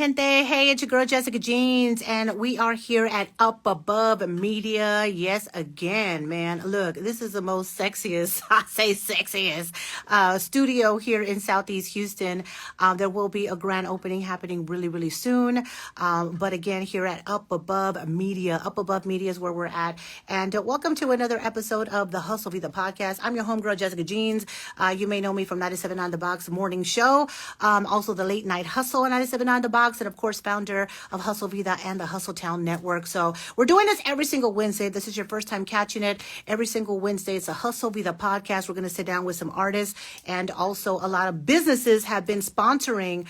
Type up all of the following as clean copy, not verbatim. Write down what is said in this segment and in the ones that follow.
gente? Hey, it's your girl Jessica Jeanz, and we are here at Up Above Media. Yes, again, man. Look, this is the most sexiest, I say sexiest, studio here in Southeast Houston. There will be a grand opening happening really, really soon. But again, here at Up Above Media. Up Above Media is where we're at. And welcome to another episode of the Hustle Vida podcast. I'm your homegirl, Jessica Jeanz. You may know me from 97.9 The Box morning show. Also the late night hustle on 97.9 The Box, and of course founder of Hustle Vida and the Hustle Town Network. So we're doing this every single Wednesday. This is your first time catching it. Every single Wednesday, it's a Hustle Vida podcast. We're going to sit down with some artists, and also a lot of businesses have been sponsoring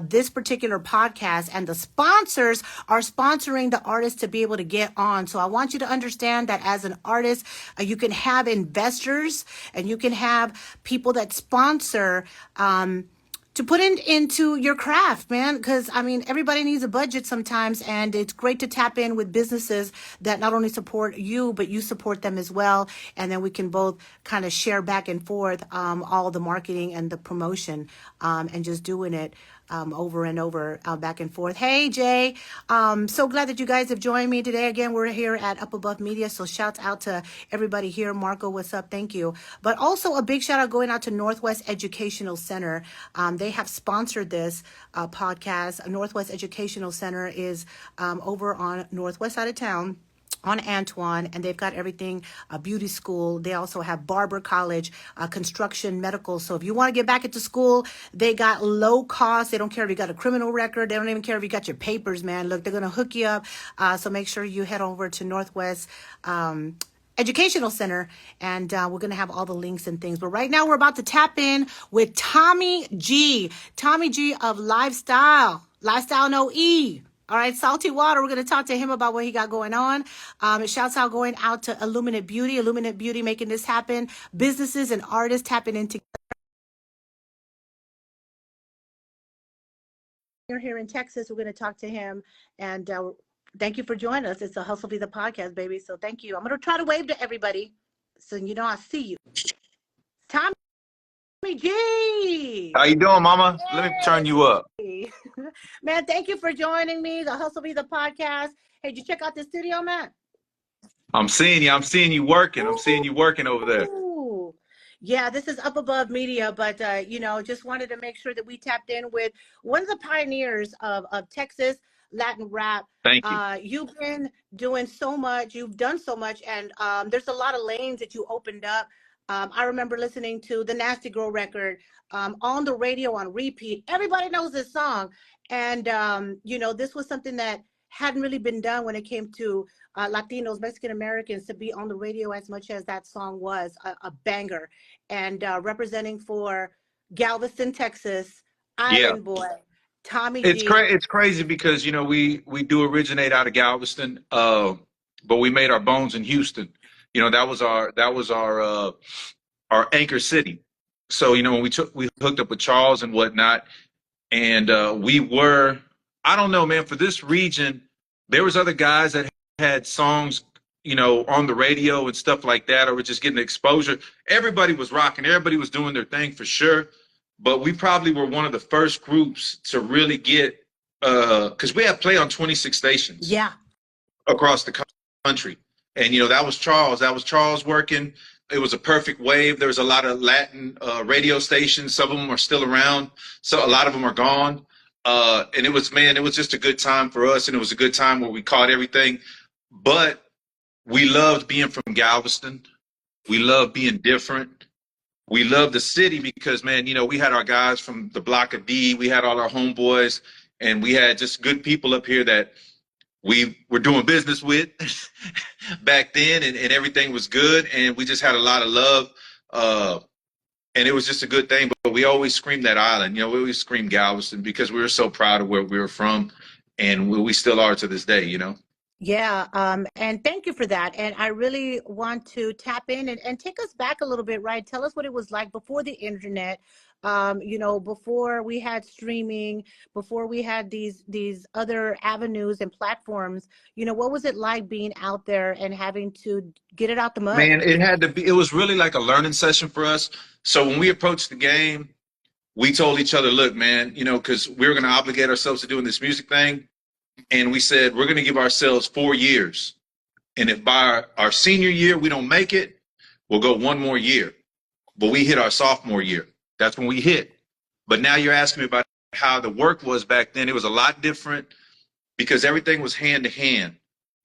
this particular podcast, and the sponsors are sponsoring the artists to be able to get on. So I want you to understand that as an artist, you can have investors and you can have people that sponsor to put into your craft, man. Because, I mean, everybody needs a budget sometimes, and it's great to tap in with businesses that not only support you, but you support them as well. And then we can both kind of share back and forth all the marketing and the promotion, and just doing it over and over, back and forth. Hey, Jay. So glad that you guys have joined me today. Again, we're here at Up Above Media. So shouts out to everybody here. Marco, what's up? Thank you. But also a big shout out going out to Northwest Educational Center. They have sponsored this podcast. Northwest Educational Center is over on northwest side of town, on Antoine, and they've got everything, a beauty school. They also have barber college, construction, medical. So if you want to get back into school, they got low cost. They don't care if you got a criminal record. They don't even care if you got your papers, man. Look, they're going to hook you up. So make sure you head over to Northwest Educational Center, and we're going to have all the links and things. But right now we're about to tap in with Tommy G. Tommy G of Lifestyl. Lifestyle no E. All right, Salty Water. We're going to talk to him about what he got going on. Shouts out going out to Illuminate Beauty. Illuminate Beauty making this happen. Businesses and artists tapping in together. You're here in Texas. We're going to talk to him, and thank you for joining us. It's a Hustle Be the podcast, baby. So thank you. I'm going to try to wave to everybody so you know I see you. Tommy G. How you doing, mama? Hey. Let me turn you up. Man, thank you for joining me. The Hustle Be the podcast. Hey, did you check out the studio, man? I'm seeing you. I'm seeing you working. I'm seeing you working over there. Ooh. Yeah, this is Up Above Media, but, just wanted to make sure that we tapped in with one of the pioneers of Texas Latin rap. Thank you. You've been doing so much. You've done so much, and there's a lot of lanes that you opened up. I remember listening to the Nasty Girl record on the radio on repeat. Everybody knows this song. And, this was something that hadn't really been done when it came to Latinos, Mexican Americans, to be on the radio as much as that song was a banger. And representing for Galveston, Texas, Island Boy, Tommy G. It's crazy because, we do originate out of Galveston, but we made our bones in Houston. That was our anchor city. So, when we hooked up with Charles and whatnot, and I don't know, man, for this region, there was other guys that had songs, on the radio and stuff like that, or were just getting exposure. Everybody was rocking. Everybody was doing their thing for sure. But we probably were one of the first groups to really get, because we had play on 26 stations. Yeah. Across the country. And, that was Charles. That was Charles working. It was a perfect wave. There was a lot of Latin radio stations. Some of them are still around. So a lot of them are gone. And it was just a good time for us. And it was a good time where we caught everything. But we loved being from Galveston. We loved being different. We loved the city because, man, we had our guys from the block of D. We had all our homeboys. And we had just good people up here that we were doing business with back then, and everything was good, and we just had a lot of love, and it was just a good thing. But we always screamed that island, we always screamed Galveston because we were so proud of where we were from, and we still are to this day, Yeah, and thank you for that. And I really want to tap in and take us back a little bit, right? Tell us what it was like before the internet, before we had streaming, before we had these other avenues and platforms. What was it like being out there and having to get it out the mud? Man, it was really like a learning session for us. So when we approached the game, we told each other, look, man, you know, because we were going to obligate ourselves to doing this music thing. And we said, we're going to give ourselves 4 years. And if by our senior year we don't make it, we'll go one more year. But we hit our sophomore year. That's when we hit. But now you're asking me about how the work was back then. It was a lot different because everything was hand to hand.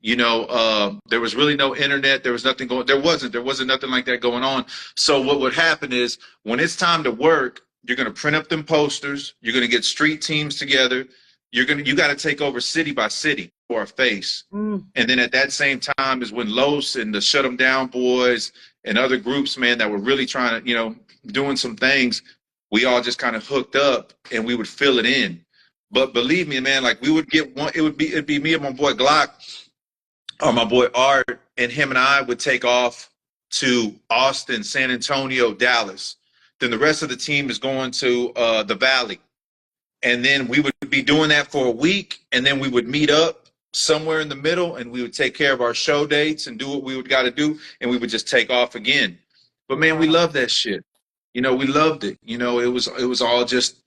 You know, there was really no internet. There was nothing going. There wasn't nothing like that going on. So what would happen is when it's time to work, you're going to print up them posters. You're going to get street teams together. You got to take over city by city for a face. And then at that same time is when Los and the Shut 'Em Down Boys and other groups, man, that were really trying to, you know, doing some things, we all just kind of hooked up and we would fill it in. But believe me, man, like we would get one, it'd be me and my boy Glock or my boy Art, and him and I would take off to Austin, San Antonio, Dallas. Then the rest of the team is going to the Valley. And then we would be doing that for a week, and then we would meet up somewhere in the middle, and we would take care of our show dates and do what we would got to do, and we would just take off again. But man, we loved that shit. You know, we loved it. You know, it was all just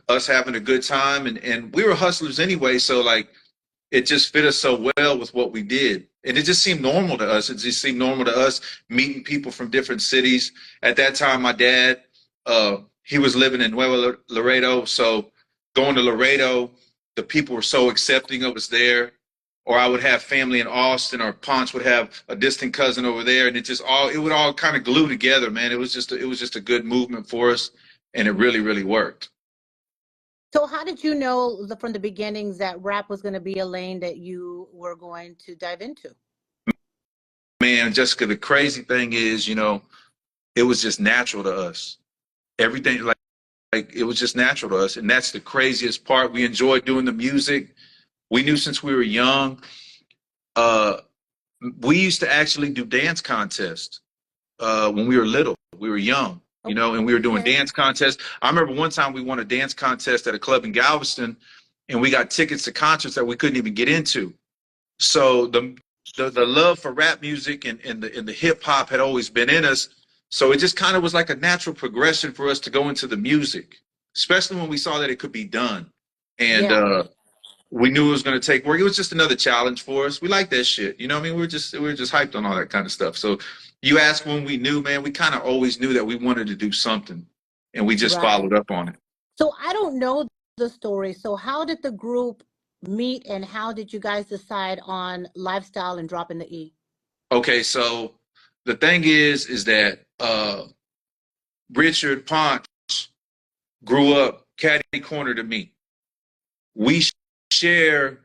us having a good time, and we were hustlers anyway, so like it just fit us so well with what we did. And it just seemed normal to us. It just seemed normal to us meeting people from different cities. At that time, my dad, he was living in Nuevo Laredo, so going to Laredo, the people were so accepting of us there. Or I would have family in Austin, or Ponce would have a distant cousin over there, and it would all kind of glue together, man. It was just a good movement for us, and it really, really worked. So how did you know from the beginnings that rap was going to be a lane that you were going to dive into? Man, Jessica, the crazy thing is, you know, it was just natural to us. Everything, like it was just natural to us, and that's the craziest part. We enjoyed doing the music. We knew since we were young. We used to actually do dance contests when we were little. We were young, you know, and we were doing dance contests. I remember one time we won a dance contest at a club in Galveston, and we got tickets to concerts that we couldn't even get into. So the love for rap music and the hip hop had always been in us. So it just kind of was like a natural progression for us to go into the music, especially when we saw that it could be done. And we knew it was going to take work. It was just another challenge for us. We like that shit. You know what I mean? We were just hyped on all that kind of stuff. So you ask when we knew, man, we kind of always knew that we wanted to do something, and we just followed up on it. So I don't know the story. So how did the group meet, and how did you guys decide on Lifestyle and dropping the E? Okay, so the thing is that Richard Ponce grew up catty corner to me. We share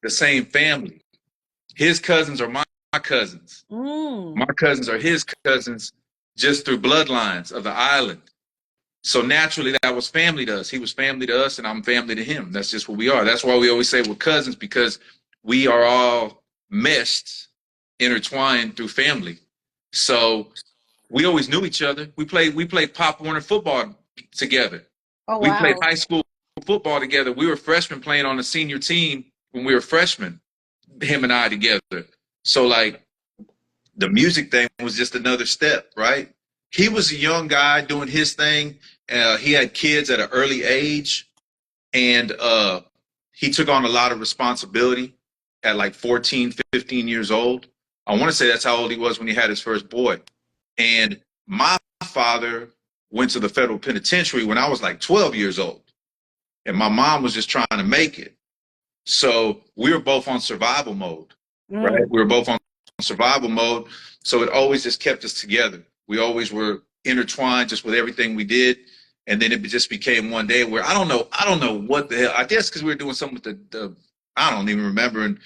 the same family. His cousins are my cousins. My cousins are his cousins just through bloodlines of the island. So naturally, that was family to us. He was family to us, and I'm family to him. That's just what we are. That's why we always say we're cousins, because we are all meshed, intertwined through family. So we always knew each other. We played Pop Warner football together. Oh, wow. We played high school football together. We were freshmen playing on the senior team when we were freshmen, him and I together. So like the music thing was just another step, right? He was a young guy doing his thing. He had kids at an early age, and he took on a lot of responsibility at like 14, 15 years old. I want to say that's how old he was when he had his first boy. And my father went to the federal penitentiary when I was like 12 years old. And my mom was just trying to make it. So we were both on survival mode, right? We were both on survival mode. So it always just kept us together. We always were intertwined just with everything we did. And then it just became one day where I don't know what the hell. I guess because we were doing something with the I don't even remember. And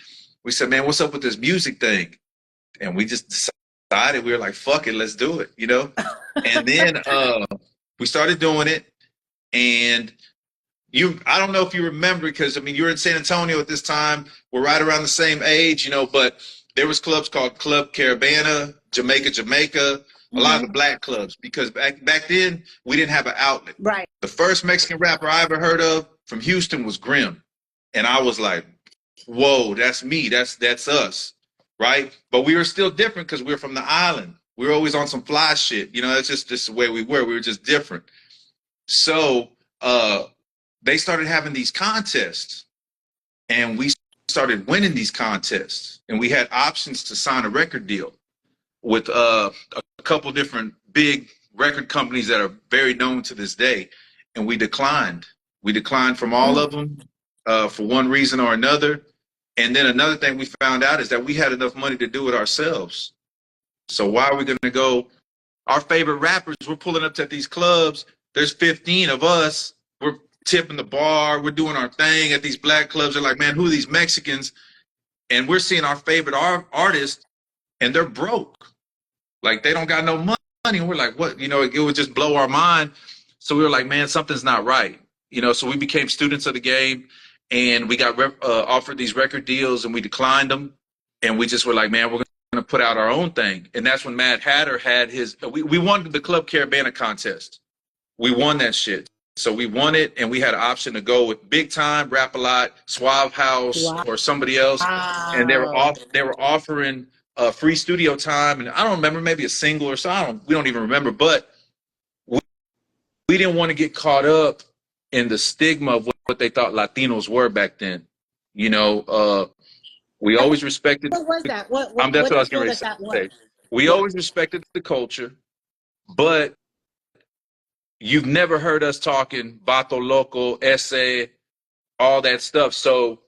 we said, man, what's up with this music thing? And we just decided, we were like, fuck it, let's do it, you know? And then we started doing it. And I don't know if you remember, because I mean, you were in San Antonio at this time. We're right around the same age, you know, but there was clubs called Club Caravana, Jamaica, a lot of the black clubs, because back then we didn't have an outlet. Right. The first Mexican rapper I ever heard of from Houston was Grimm. And I was like, whoa, that's me. That's us. Right. But we were still different because we were from the island. We were always on some fly shit. You know, that's just the way we were. We were just different. So they started having these contests, and we started winning these contests, and we had options to sign a record deal with a couple different big record companies that are very known to this day, and we declined. We declined from all of them for one reason or another. And then another thing we found out is that we had enough money to do it ourselves. So why are we going to go? Our favorite rappers, we're pulling up to these clubs. There's 15 of us. We're tipping the bar. We're doing our thing at these black clubs. They're like, man, who are these Mexicans? And we're seeing our favorite artists, and they're broke. Like, they don't got no money. And we're like, what? You know, it would just blow our mind. So we were like, man, something's not right. You know, so we became students of the game, and we got offered these record deals, and we declined them. And we just were like, man, we're going to put out our own thing. And that's when Mad Hatter had his, we won the Club Caravana contest. We won that shit. So we won it, and we had an option to go with Big Time, Rap a Lot, Suave House, or somebody else. Wow. And they were offering free studio time, and I don't remember, maybe a single or so. We don't even remember, but we didn't want to get caught up in the stigma of what they thought Latinos were back then. You know, we always respected. What was that? That's what I was going to say. We always respected the culture, but you've never heard us talking Vato Loco, Esse, all that stuff. So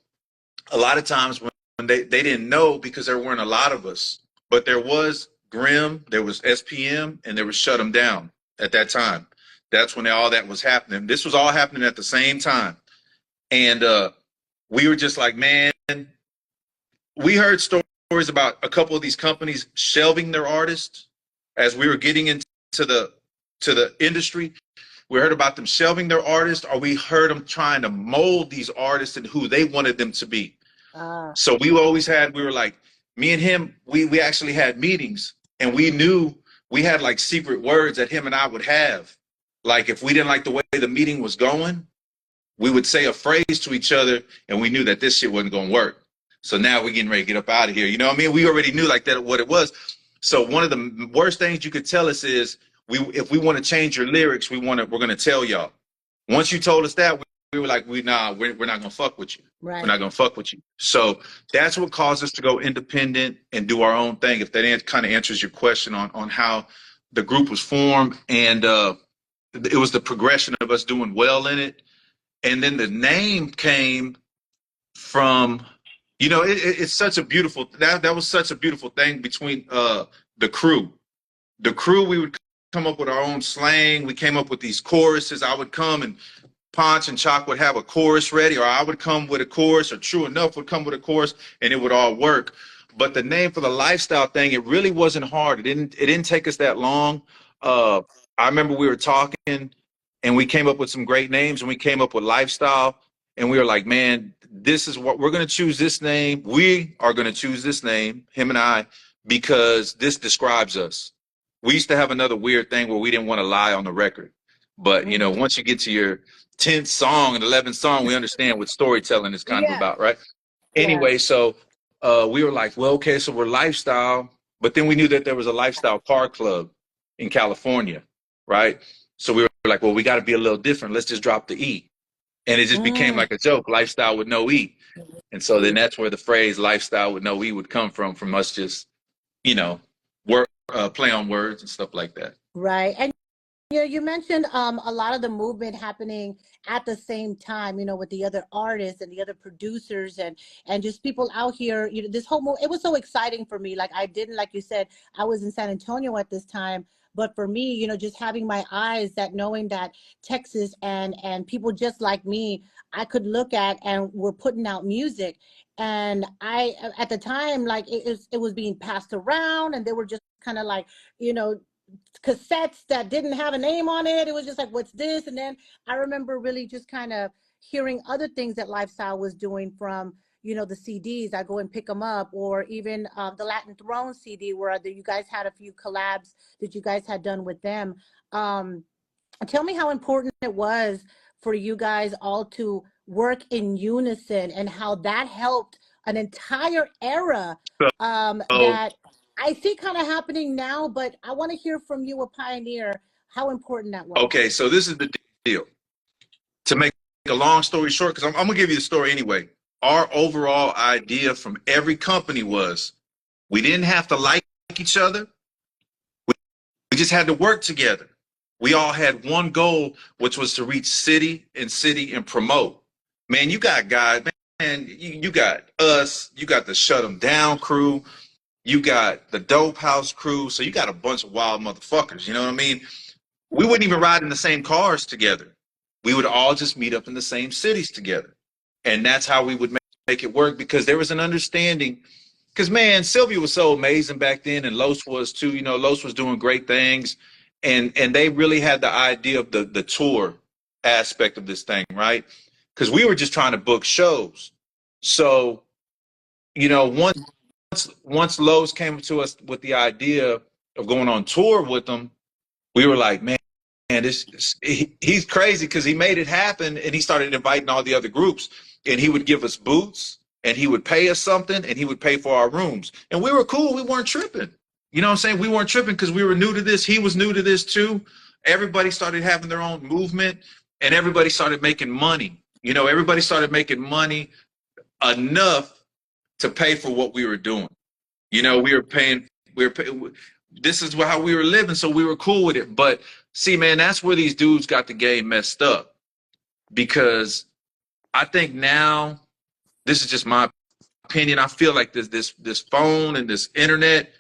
a lot of times when they didn't know, because there weren't a lot of us, but there was Grim, there was SPM, and there was Shut 'Em Down at that time. That's when all that was happening. This was all happening at the same time. And we were just like, man, we heard stories about a couple of these companies shelving their artists as we were getting into the industry. We heard about them shelving their artists, or we heard them trying to mold these artists and who they wanted them to be. So we were like, me and him, we actually had meetings, and we knew we had like secret words that him and I would have. Like, if we didn't like the way the meeting was going, we would say a phrase to each other, and we knew that this shit wasn't going to work. So now we're getting ready to get up out of here. You know what I mean? We already knew like that what it was. So one of the worst things you could tell us is, if we want to change your lyrics, we're going to tell y'all. Once you told us that, we were like, we're not going to fuck with you. Right. We're not going to fuck with you. So that's what caused us to go independent and do our own thing. If that kind of answers your question on how the group was formed, and it was the progression of us doing well in it. And then the name came from, you know, it's such a beautiful, that was such a beautiful thing between the crew. The crew, we would come up with our own slang. We came up with these choruses. I would come, and Ponch and Chalk would have a chorus ready, or I would come with a chorus, or True Enough would come with a chorus, and it would all work. But the name for the lifestyle thing, it really wasn't hard. It didn't take us that long. I remember we were talking, and we came up with some great names, and we came up with lifestyle, and we were like, man, this is what we're going to choose this name. We are going to choose this name, him and I, because this describes us. We used to have another weird thing where we didn't want to lie on the record. But, you know, once you get to your 10th song and 11th song, we understand what storytelling is kind of about, right? Anyway, so we were like, well, okay, so we're lifestyle. But then we knew that there was a lifestyle car club in California, right? So we were like, well, we got to be a little different. Let's just drop the E. And it just became like a joke, lifestyle with no E. And so then that's where the phrase lifestyle with no E would come from us just, you know, play on words and stuff like that. Right. And you mentioned a lot of the movement happening at the same time, you know, with the other artists and the other producers and just people out here, you know, this whole it was so exciting for me. Like, like you said, I was in San Antonio at this time. But for me, you know, just having my eyes, that knowing that Texas and people just like me, I could look at, and we're putting out music. And I, at the time, like it was being passed around, and they were just kind of like, you know, cassettes that didn't have a name on it. It was just like, what's this? And then I remember really just kind of hearing other things that Lifestyle was doing, from, you know, the CDs. I go and pick them up, or even the Latin Throne CD, where you guys had a few collabs that you guys had done with them. Tell me how important it was for you guys all to work in unison, and how that helped an entire era that I see kind of happening now. But I want to hear from you, a pioneer, how important that was. Okay, so this is the deal. To make a long story short, because I'm gonna give you the story anyway. Our overall idea from every company was we didn't have to like each other. We just had to work together. We all had one goal, which was to reach city and promote. Man, you got guys, man, you got us, you got the Shut 'em Down crew, you got the Dope House crew, so you got a bunch of wild motherfuckers, you know what I mean? We wouldn't even ride in the same cars together. We would all just meet up in the same cities together. And that's how we would make it work, because there was an understanding. Because, man, Sylvia was so amazing back then, and Los was too. You know, Los was doing great things. And they really had the idea of the tour aspect of this thing, right? Because we were just trying to book shows. So, you know, once Los came to us with the idea of going on tour with them, we were like, man, he's crazy, because he made it happen, and he started inviting all the other groups, and he would give us boots, and he would pay us something, and he would pay for our rooms, and we were cool. We weren't tripping. You know what I'm saying? We weren't tripping because we were new to this. He was new to this too. Everybody started having their own movement, and everybody started making money. You know, everybody started making money enough to pay for what we were doing. You know, this is how we were living, so we were cool with it. But see, man, that's where these dudes got the game messed up, because I think now, this is just my opinion, I feel like this phone and this internet,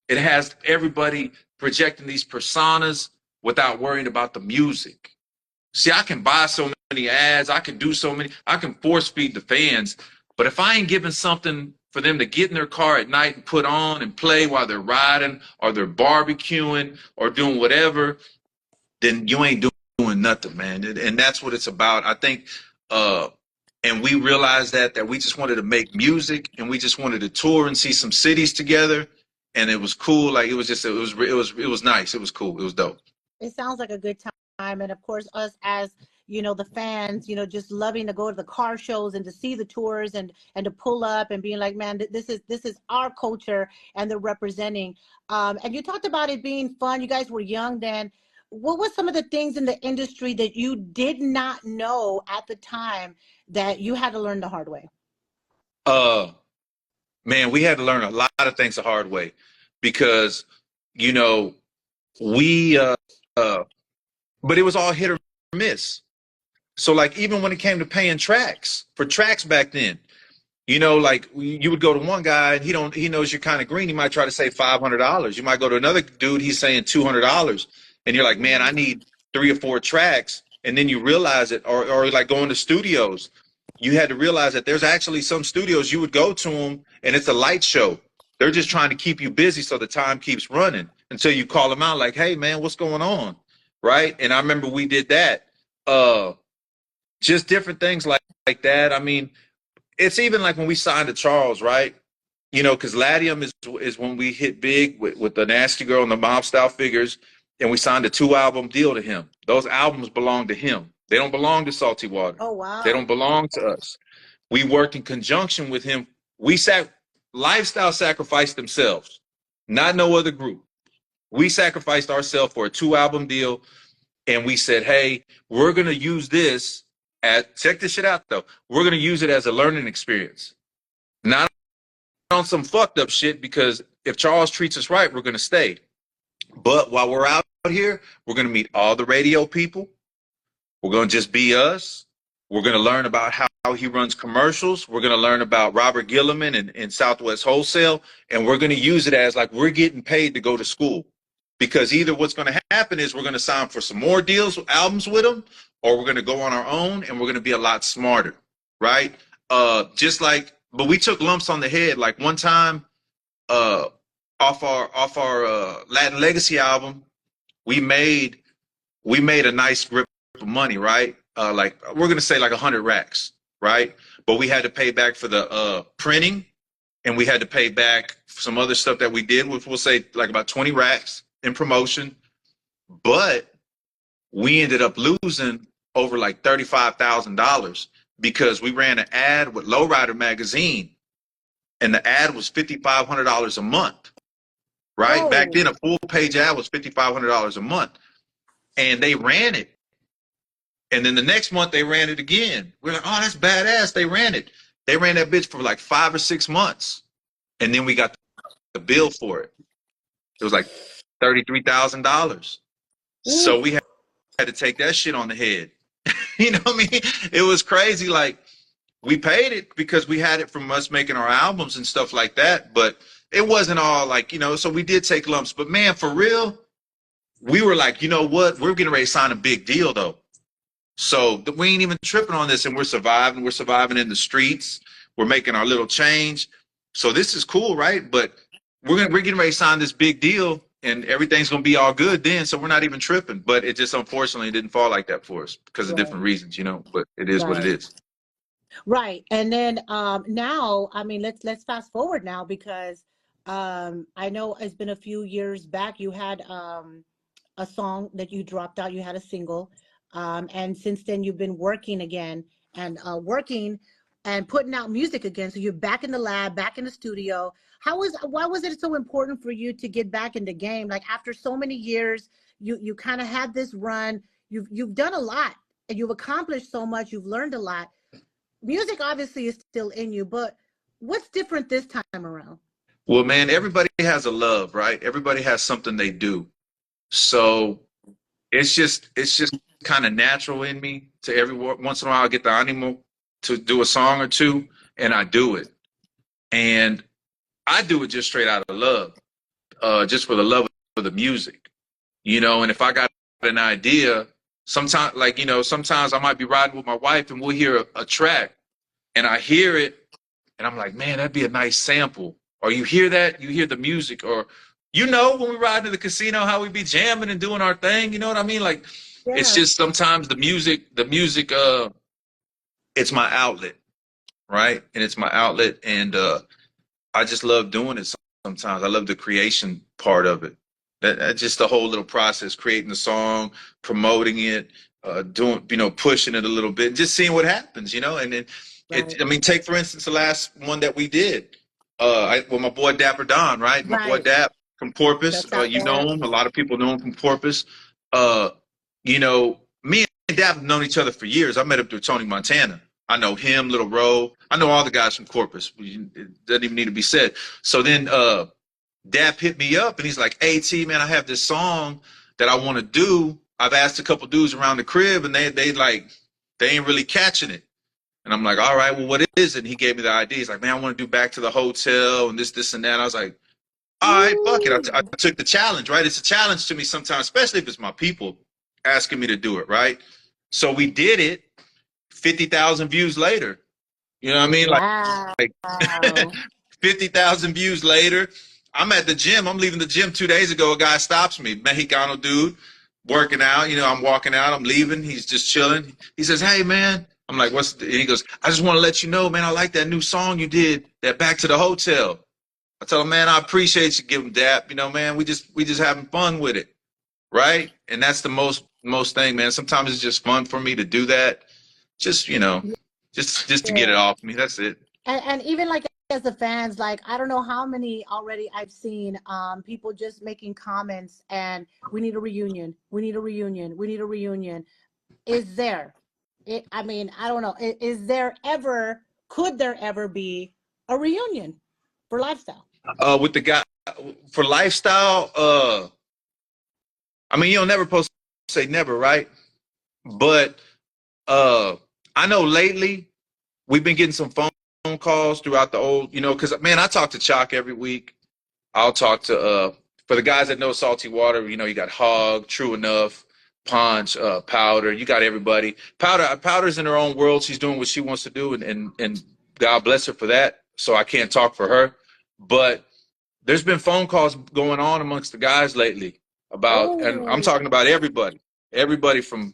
it has everybody projecting these personas without worrying about the music. See, I can buy so many ads, I can do so many, I can force feed the fans, but if I ain't giving something for them to get in their car at night and put on and play while they're riding or they're barbecuing or doing whatever, then you ain't doing nothing, man. And that's what it's about. I think, and we realized that we just wanted to make music, and we just wanted to tour and see some cities together, and it was cool. Like, it was nice. It was cool. It was dope. It sounds like a good time. And of course, us as, the fans, just loving to go to the car shows and to see the tours and to pull up and being like, man, this is our culture, and they're representing. And you talked about it being fun. You guys were young then. What was some of the things in the industry that you did not know at the time that you had to learn the hard way? Man, we had to learn a lot of things the hard way, because, you know, we, but it was all hit or miss. So, like, even when it came to paying for tracks back then, like, you would go to one guy and he knows you're kind of green. He might try to say $500. You might go to another dude, he's saying $200. And you're like, man, I need 3 or 4 tracks. And then you realize it, or like going to studios, you had to realize that there's actually some studios you would go to them and it's a light show. They're just trying to keep you busy so the time keeps running until you call them out like, hey, man, what's going on? Right. And I remember we did that. Just different things like that. I mean, it's even like when we signed to Charles, right? Because Latium is when we hit big with the Nasty Girl and the Mob Style Figures, and we signed a 2-album deal to him. Those albums belong to him. They don't belong to Salty Water. Oh, wow. They don't belong to us. We worked in conjunction with him. Lifestyle sacrificed themselves, not no other group. We sacrificed ourselves for a 2-album deal, and we said, hey, we're going to use this check this shit out, though. We're going to use it as a learning experience. Not on some fucked up shit, because if Charles treats us right, we're going to stay. But while we're out here, we're going to meet all the radio people. We're going to just be us. We're going to learn about how he runs commercials. We're going to learn about Robert Gilliman and Southwest Wholesale. And we're going to use it as like we're getting paid to go to school. Because either what's going to happen is we're going to sign for some more albums with them, or we're going to go on our own and we're going to be a lot smarter, right? But we took lumps on the head. Like one time, off our Latin Legacy album, we made a nice grip of money, right? Like we're going to say like 100 racks, right? But we had to pay back for the printing, and we had to pay back some other stuff that we did, which we'll say like about 20 racks in promotion. But we ended up losing over like $35,000 because we ran an ad with Lowrider magazine, and the ad was $5,500 a month, right? Oh. Back then, a full page ad was $5,500 a month, and they ran it And then the next month they ran it again. We're like, oh, that's badass. They ran it. They ran that bitch for like 5 or 6 months. And then we got the bill for it. It was like $33,000. So we had to take that shit on the head. You know what I mean? It was crazy. Like, we paid it because we had it from us making our albums and stuff like that. But it wasn't all like, you know, so we did take lumps. But man, for real, we were like, you know what? We're getting ready to sign a big deal though. So we ain't even tripping on this, and we're surviving. We're surviving in the streets. We're making our little change. So this is cool, right? But we're getting ready to sign this big deal, and everything's gonna be all good then. So we're not even tripping. But it just unfortunately didn't fall like that for us because of different reasons, you know. But it is what it is. Right. And then now, I mean, let's fast forward now, because I know it's been a few years back. You had a song that you dropped out. You had a single. And since then, you've been working again and working and putting out music again. So you're back in the lab, back in the studio. Why was it so important for you to get back in the game? Like, after so many years, you kind of had this run. You've done a lot, and you've accomplished so much. You've learned a lot. Music obviously is still in you, but what's different this time around? Well, man, everybody has a love, right? Everybody has something they do. So it's just kind of natural in me to every once in a while I get the animal to do a song or two, and I do it. And I do it just straight out of love, just for the love of the music, you know. And if I got an idea, sometimes, like, you know, sometimes I might be riding with my wife and we'll hear a track, and I hear it, and I'm like, man, that'd be a nice sample. Or you hear that, you hear the music, or, you know, when we ride to the casino, how we be jamming and doing our thing, you know what I mean? Like, it's Yeah. just sometimes the music, it's my outlet, right? And it's my outlet, and I just love doing it sometimes. I love the creation part of it. That's just the whole little process, creating the song, promoting it, doing, you know, pushing it a little bit, just seeing what happens, you know. And then Right. I mean, take for instance the last one that we did. Well, my boy Dapper Don, right? My boy Right. Dap from Porpoise. That's out You know there. him. A lot of people know him from Porpoise. Uh, you know, me and Dap have known each other for years. I met him through Tony Montana. I know him, Little Ro. I know all the guys from Corpus. It doesn't even need to be said. So then Dap hit me up, and he's like, "Hey T, man, I have this song that I want to do. I've asked a couple dudes around the crib, and they ain't really catching it." And I'm like, "All right, well, what is it?" And he gave me the idea. He's like, "Man, I want to do Back to the Hotel and this and that." I was like, "All right, fuck it." I Ooh. took the challenge, right? It's a challenge to me sometimes, especially if it's my people asking me to do it, right? So we did it. 50,000 views later. You know what I mean? Wow. Like 50,000 views later. I'm at the gym. I'm leaving the gym 2 days ago. A guy stops me, Mexicano dude, working out. You know, I'm walking out. I'm leaving. He's just chilling. He says, "Hey, man." I'm like, "What's?" And he goes, "I just want to let you know, man. I like that new song you did, that Back to the Hotel." I tell him, "Man, I appreciate you." Give him dap. You know, man. We just having fun with it, right? And that's the most thing, man. Sometimes it's just fun for me to do that. Just, you know, just to get it Yeah. off me. That's it. And even like, as the fans, like, I don't know how many already I've seen people just making comments, and we need a reunion. We need a reunion. We need a reunion. Is there? I mean, I don't know. Is there ever, could there ever be a reunion for Lifestyle? With the guy for lifestyle, I mean, you don't never supposed to say never, right? But uh, I know lately we've been getting some phone calls throughout the old, you know, because man, I talk to Chalk every week. I'll talk to for the guys that know Salty Water, you know, you got Hog, True Enough, Punch, Powder. You got everybody. Powder's in her own world. She's doing what she wants to do, and God bless her for that. So I can't talk for her, but there's been phone calls going on amongst the guys lately about, and I'm Oh, talking about everybody from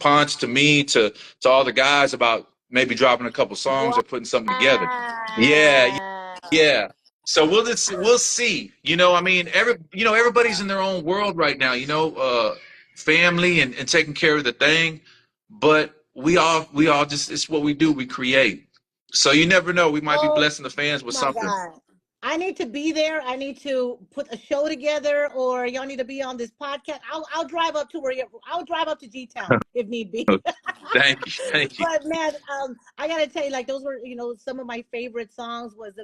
Punch to me to all the guys about maybe dropping a couple songs wow. or putting something together. Yeah, yeah. So we'll see. You know, I mean, everybody's in their own world right now. You know, family and taking care of the thing, but we all just, it's what we do. We create. So you never know. We might be Oh blessing the fans with my something. God. I need to be there. I need to put a show together, or y'all need to be on this podcast. I'll drive up to where I'll drive up to G Town if need be. Thank you. Thank you. But man, I gotta tell you, like those were, some of my favorite songs was,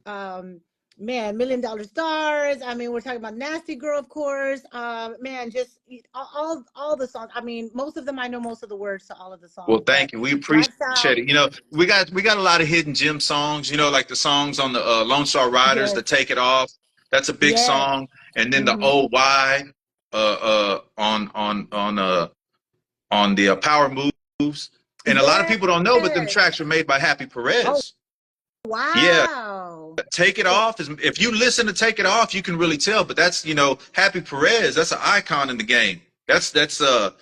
um, man, $1 Million Stars. I mean, we're talking about Nasty Girl, of course. Man, just all the songs. I mean, most of them I know most of the words to all of the Well, songs, but thank you. We appreciate Lifestyle, it. We got a lot of hidden gem songs. Like the songs on the Lone Star Riders, yes, the Take It Off. That's a big yes, song. And then the hmm Oh Why on the Power Moves. And a lot of yes. people don't know, but them tracks were made by Happy Oh, Perez. Yeah, wow. Take It Off is, if you listen to Take It Off, you can really tell. But that's, Happy Perez. That's an icon in the game. That's the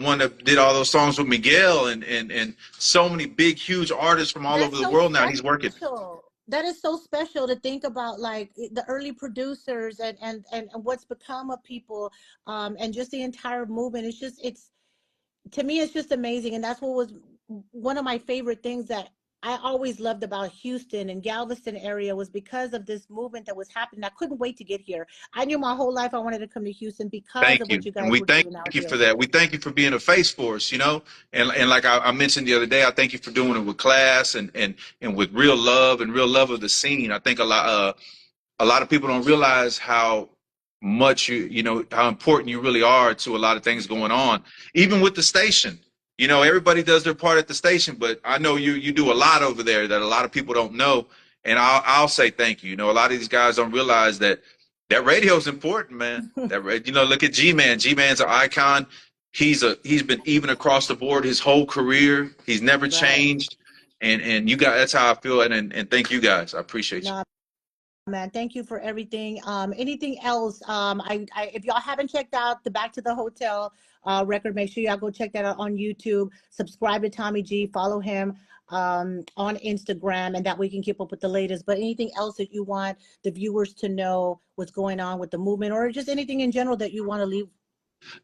one that did all those songs with Miguel and so many big, huge artists from all over That's the so world now. He's working. special. That is so special to think about, like the early producers and what's become of people, and just the entire movement. It's to me, it's just amazing, and that's what was one of my favorite things that I always loved about Houston and Galveston area was because of this movement that was happening. I couldn't wait to get here. I knew my whole life I wanted to come to Houston because of Thank what you. you And guys we were thank doing out you here. for that. We thank you for being a face for us, And like I mentioned the other day, I thank you for doing it with class and with real love and real love of the scene. I think a lot of people don't realize how much how important you really are to a lot of things going on, even with the station. Everybody does their part at the station, but I know you do a lot over there that a lot of people don't know. And I'll say thank you. A lot of these guys don't realize that radio is important, man. Look at G-Man. G-Man's an icon. He's been even across the board his whole career. He's never Right. changed. And you guys, that's how I feel. And thank you guys. I appreciate you. No, man, thank you for everything. Anything else? I if y'all haven't checked out the Back to the Hotel record, make sure y'all go check that out on YouTube. Subscribe to Tommy G, follow him on Instagram, and that we can keep up with the latest. But anything else that you want the viewers to know what's going on with the movement, or just anything in general that you want to leave?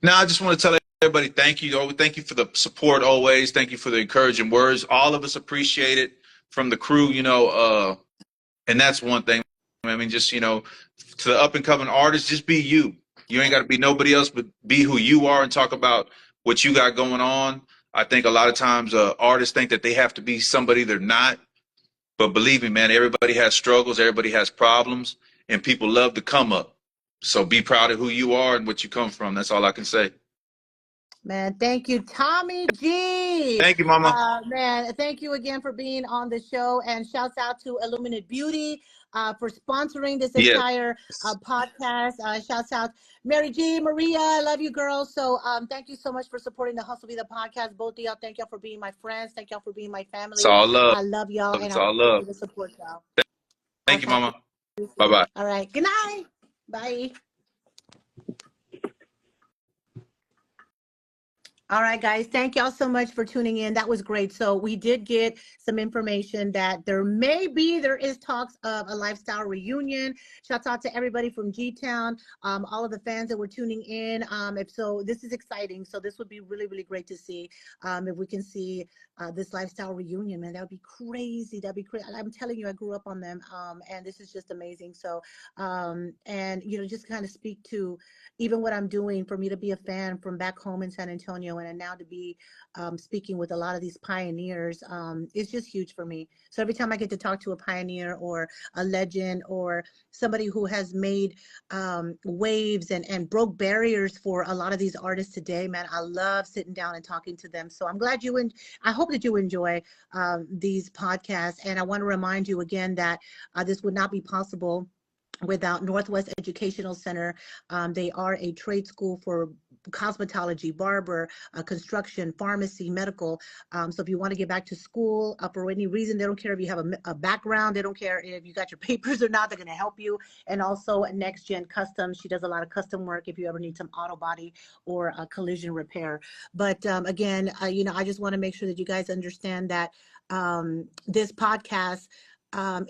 Now, I just want to tell everybody thank you. Thank you for the support always. Thank you for the encouraging words. All of us appreciate it from the crew, and that's one thing. I mean, just, to the up and coming artists, just be you. You ain't got to be nobody else, but be who you are and talk about what you got going on. I think a lot of times artists think that they have to be somebody they're not. But believe me, man, everybody has struggles, everybody has problems, and people love to come up. So be proud of who you are and what you come from. That's all I can say. Man, thank you, Tommy G. Thank you, Mama. Man, thank you again for being on the show. And shouts out to Illuminate Beauty for sponsoring this Yes. entire podcast. Shouts out Mary G, Maria, I love you, girls. So thank you so much for supporting the Hustle Vida podcast. Both of y'all, thank y'all for being my friends. Thank y'all for being my It's family. all love. I love y'all, and It's I will all love. continue to support y'all. I'll Thank you, talk to Mama. you Bye soon. bye. All right. Good night. Bye. All right, guys. Thank y'all so much for tuning in. That was great. So we did get some information that there is talks of a lifestyle reunion. Shouts out to everybody from G-Town, all of the fans that were tuning in. If so, this is exciting. So this would be really, really great to see if we can see this lifestyle reunion, man. That would be crazy. That'd be crazy. I'm telling you, I grew up on them, and this is just amazing. So, and just kind of speak to even what I'm doing, for me to be a fan from back home in San Antonio and now to be speaking with a lot of these pioneers, is just huge for me. So every time I get to talk to a pioneer or a legend or somebody who has made waves and broke barriers for a lot of these artists today, man, I love sitting down and talking to them. So I'm glad I hope that you enjoy these podcasts. And I want to remind you again that this would not be possible without Northwest Educational Center. They are a trade school for cosmetology, barber, construction, pharmacy, medical. So if you want to get back to school for any reason, they don't care if you have a background. They don't care if you got your papers or not. They're going to help you. And also Next Gen Custom. She does a lot of custom work if you ever need some auto body or collision repair. But again, I just want to make sure that you guys understand that this podcast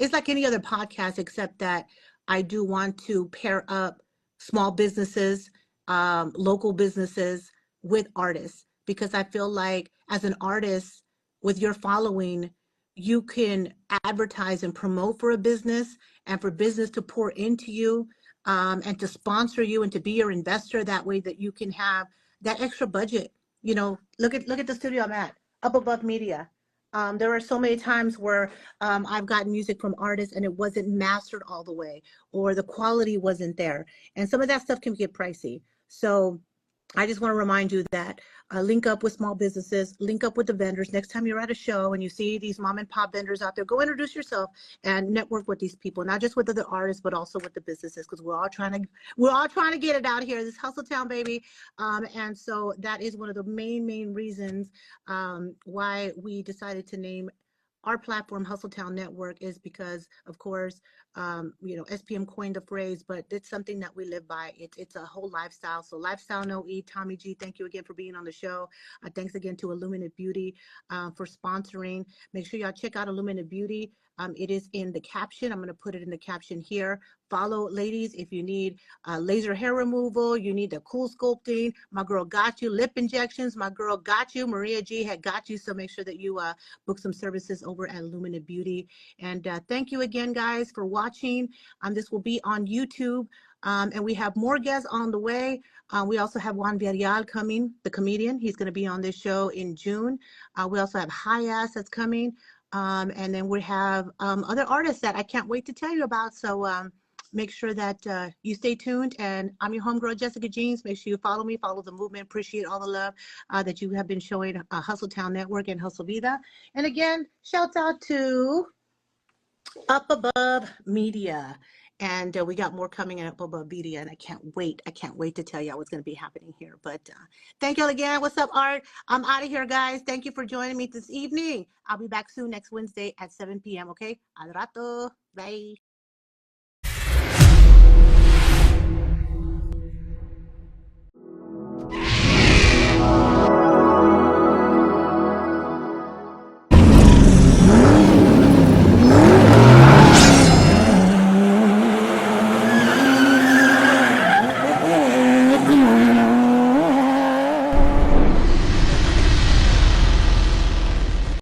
is like any other podcast, except that I do want to pair up small businesses, local businesses with artists, because I feel like as an artist with your following, you can advertise and promote for a business, and for business to pour into you, and to sponsor you and to be your investor. That way that you can have that extra budget. Look at the studio I'm at, Up Above Media. There are so many times where I've gotten music from artists and it wasn't mastered all the way, or the quality wasn't there. And some of that stuff can get pricey. So I just want to remind you that link up with small businesses, link up with the vendors. Next time you're at a show and you see these mom and pop vendors out there, go introduce yourself and network with these people, not just with other artists, but also with the businesses, because we're all trying to get it out here. This hustle town, baby. And so that is one of the main reasons why we decided to name our platform Hustle Town Network, is because, of course, SPM coined the phrase, but it's something that we live by. It's a whole lifestyle. So lifestyle, no E. Tommy G, thank you again for being on the show. Thanks again to Illuminate Beauty for sponsoring. Make sure y'all check out Illuminate Beauty. It is in the caption. I'm going to put it in the caption here. Follow, ladies, if you need laser hair removal, you need the cool sculpting, my girl got you. Lip injections, my girl got you. Maria G had got you. So make sure that you book some services over at Illuminate Beauty. And thank you again, guys, for watching. This will be on YouTube. And we have more guests on the way. We also have Juan Villarreal coming, the comedian. He's going to be on this show in June. We also have High Ass that's coming. And then we have other artists that I can't wait to tell you about. So make sure that you stay tuned. And I'm your homegirl, Jessica Jeanz. Make sure you follow me, follow the movement. Appreciate all the love that you have been showing Hustle Town Network and Hustle Vida. And again, shouts out to Up Above Media. And we got more coming in Up Above Media, and I can't wait to tell y'all what's going to be happening here. But thank y'all again. What's up, Art? I'm out of here, guys. Thank you for joining me this evening. I'll be back soon next Wednesday at 7 p.m., okay? Al rato. Bye.